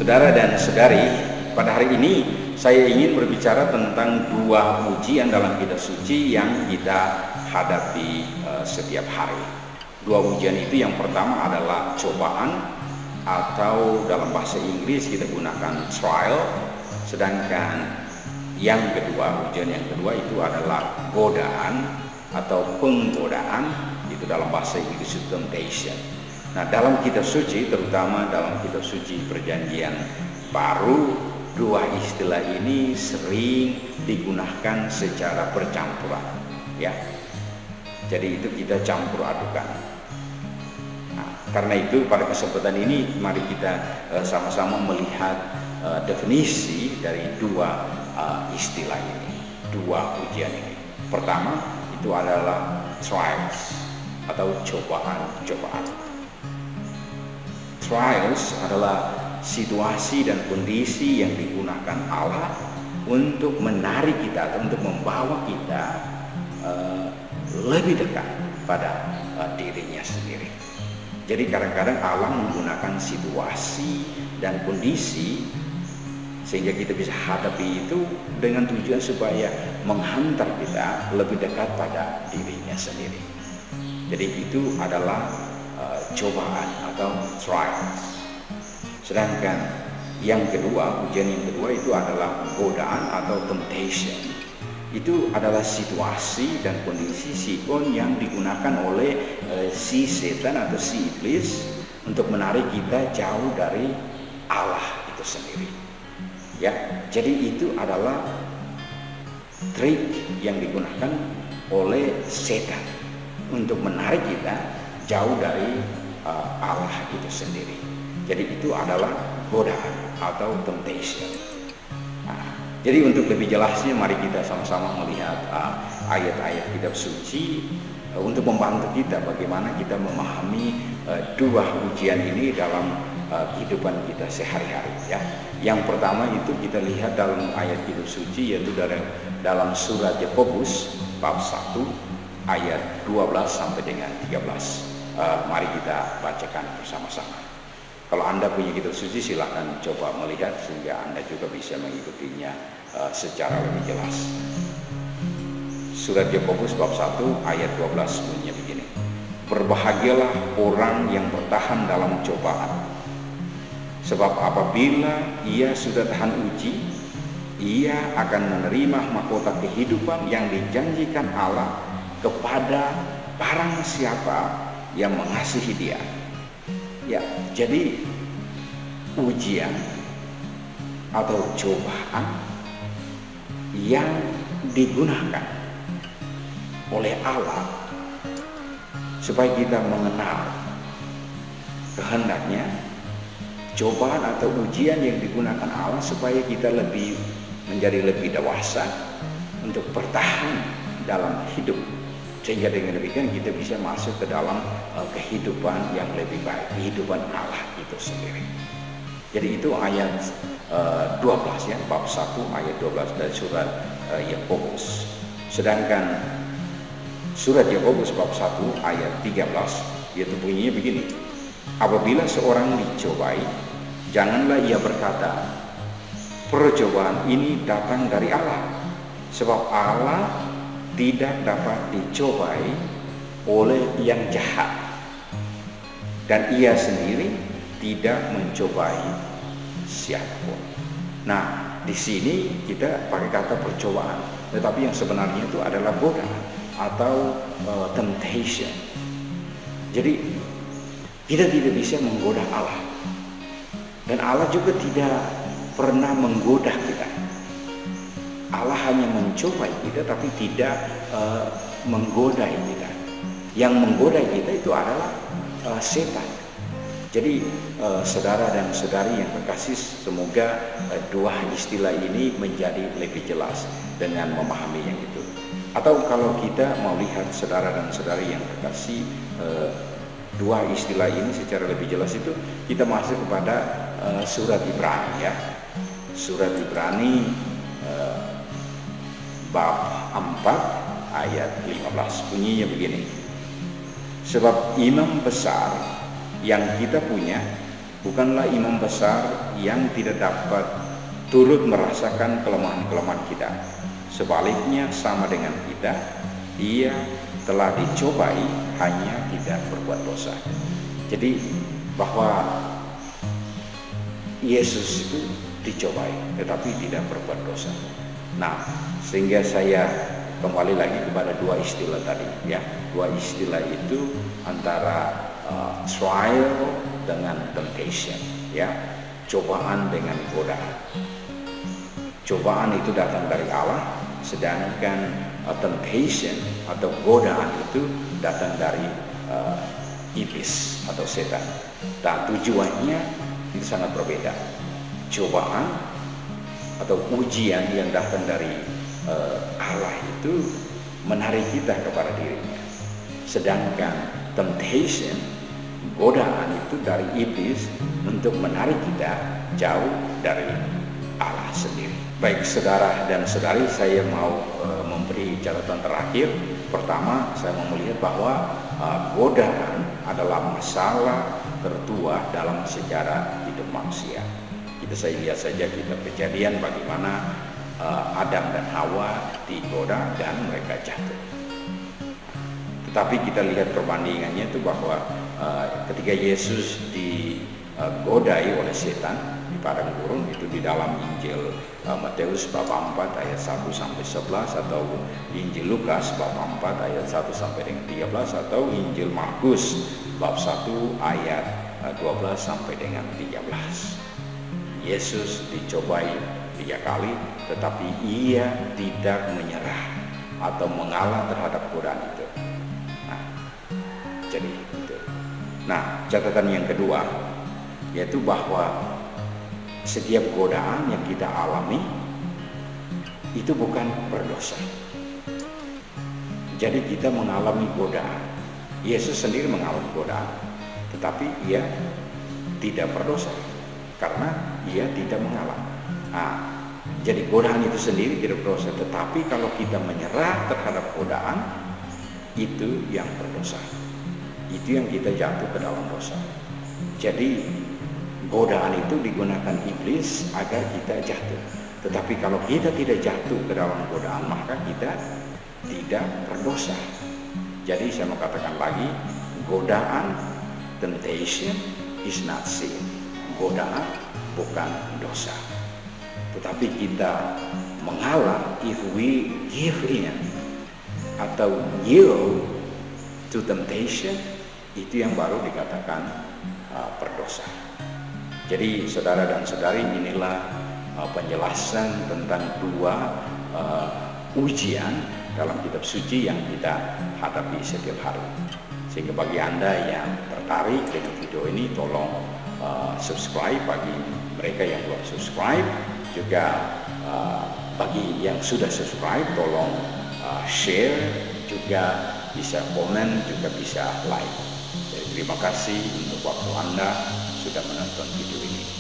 Saudara dan saudari, pada hari ini saya ingin berbicara tentang dua ujian dalam kitab suci yang kita hadapi setiap hari. Dua ujian itu, yang pertama adalah cobaan, atau dalam bahasa Inggris kita gunakan trial. Sedangkan yang kedua, ujian yang kedua itu adalah godaan atau penggodaan, itu dalam bahasa Inggris temptation. Nah, dalam kitab suci, terutama dalam kitab suci Perjanjian Baru, dua istilah ini sering digunakan secara bercampuran, ya. Jadi itu kita campur adukan. Nah, karena itu pada kesempatan ini mari kita sama-sama melihat definisi dari dua istilah ini, dua ujian ini. Pertama itu adalah trials atau cobaan. Trials adalah situasi dan kondisi yang digunakan Allah untuk menarik kita atau untuk membawa kita lebih dekat pada dirinya sendiri. Jadi kadang-kadang Allah menggunakan situasi dan kondisi sehingga kita bisa hadapi itu dengan tujuan supaya menghantar kita lebih dekat pada dirinya sendiri. Jadi itu adalah cobaan atau trials. Sedangkan yang kedua, ujian yang kedua itu adalah godaan atau temptation. Itu adalah situasi dan kondisi sikon yang digunakan oleh si setan atau si iblis untuk menarik kita jauh dari Allah itu sendiri. Ya, jadi itu adalah trik yang digunakan oleh setan untuk menarik kita jauh dari Allah itu sendiri. Jadi itu adalah godaan atau temptation. Nah, jadi untuk lebih jelasnya mari kita sama-sama melihat ayat-ayat kitab suci untuk membantu kita bagaimana kita memahami dua ujian ini dalam kehidupan kita sehari-hari, ya. Yang pertama itu kita lihat dalam ayat kitab suci, yaitu dalam surat Yakobus bab 1 ayat 12 sampai dengan 13. Mari kita bacakan bersama-sama. Kalau Anda punya kitab suci, silakan coba melihat sehingga Anda juga bisa mengikutinya secara lebih jelas. Surat Yakobus bab 1 ayat 12 bunyinya begini. Berbahagialah orang yang bertahan dalam cobaan, sebab apabila ia sudah tahan uji, ia akan menerima mahkota kehidupan yang dijanjikan Allah kepada barang siapa yang mengasihi Dia. Ya, jadi ujian atau cobaan yang digunakan oleh Allah supaya kita mengenal kehendaknya. Cobaan atau ujian yang digunakan Allah supaya kita menjadi lebih dewasa untuk bertahan dalam hidup, sehingga dengan demikian kita bisa masuk ke dalam kehidupan yang lebih baik, kehidupan Allah itu sendiri. Jadi itu ayat 12, ya, bab 1 ayat 12 dari surat Yakobus. Sedangkan surat Yakobus bab 1 ayat 13 yaitu bunyinya begini. Apabila seorang dicobai, janganlah ia berkata, percobaan ini datang dari Allah, sebab Allah tidak dapat dicobai oleh yang jahat, dan ia sendiri tidak mencobai siapapun. Nah, di sini kita pakai kata percobaan, tetapi yang sebenarnya itu adalah godaan atau temptation. Jadi kita tidak bisa menggoda Allah, dan Allah juga tidak pernah menggoda kita. Allah hanya mencobai kita, tapi tidak menggoda kita. Yang menggoda kita itu adalah setan. Jadi saudara dan saudari yang terkasih, semoga dua istilah ini menjadi lebih jelas dengan memahami yang itu. Atau kalau kita mau lihat saudara dan saudari yang terkasih, dua istilah ini secara lebih jelas itu kita masuk kepada surat Ibrani, ya. Surat Ibrani bab 4 ayat 15 bunyinya begini. Sebab imam besar yang kita punya bukanlah imam besar yang tidak dapat turut merasakan kelemahan-kelemahan kita. Sebaliknya sama dengan kita, dia telah dicobai hanya tidak berbuat dosa. Jadi bahwa Yesus itu dicobai tetapi tidak berbuat dosa. Nah, sehingga saya kembali lagi kepada dua istilah tadi, ya. Dua istilah itu antara trial dengan temptation, ya. Cobaan dengan godaan. Cobaan itu datang dari Allah, sedangkan temptation atau godaan itu datang dari iblis atau setan. Dan tujuannya itu sangat berbeda. Cobaan atau ujian yang datang dari Allah itu menarik kita kepada dirinya, sedangkan temptation, godaan itu dari iblis untuk menarik kita jauh dari Allah sendiri. Baik saudara dan saudari, saya mau memberi catatan terakhir. Pertama, saya mau melihat bahwa godaan adalah masalah tertua dalam sejarah hidup manusia. Saya lihat saja kitab Kejadian bagaimana Adam dan Hawa digoda dan mereka jatuh. Tetapi kita lihat perbandingannya itu bahwa ketika Yesus digodai oleh setan di padang gurun, itu di dalam Injil Matius bab 4 ayat 1 sampai 11, atau Injil Lukas bab 4 ayat 1 sampai dengan 13, atau Injil Markus bab 1 ayat 12 sampai dengan 13. Yesus dicobai 3 kali, tetapi ia tidak menyerah atau mengalah terhadap godaan itu. Nah, jadi itu. Nah, catatan yang kedua yaitu bahwa setiap godaan yang kita alami itu bukan berdosa. Jadi kita mengalami godaan. Yesus sendiri mengalami godaan, tetapi ia tidak berdosa karena ia tidak mengalah. Nah, jadi godaan itu sendiri tidak berdosa, tetapi kalau kita menyerah terhadap godaan, itu yang berdosa. Itu yang kita jatuh ke dalam dosa. Jadi godaan itu digunakan iblis agar kita jatuh. Tetapi kalau kita tidak jatuh ke dalam godaan, maka kita tidak berdosa. Jadi saya mau katakan lagi, godaan, temptation is not sin. Godaan bukan dosa, tetapi kita mengalah if we give in atau yield to temptation, itu yang baru dikatakan berdosa. Jadi saudara dan saudari, inilah penjelasan tentang dua ujian dalam kitab suci yang kita hadapi setiap hari. Sehingga bagi Anda yang tertarik dengan video ini, tolong subscribe. Bagi mereka yang belum subscribe, juga bagi yang sudah subscribe, tolong share, juga bisa komen, juga bisa like. Jadi terima kasih untuk waktu Anda sudah menonton video ini.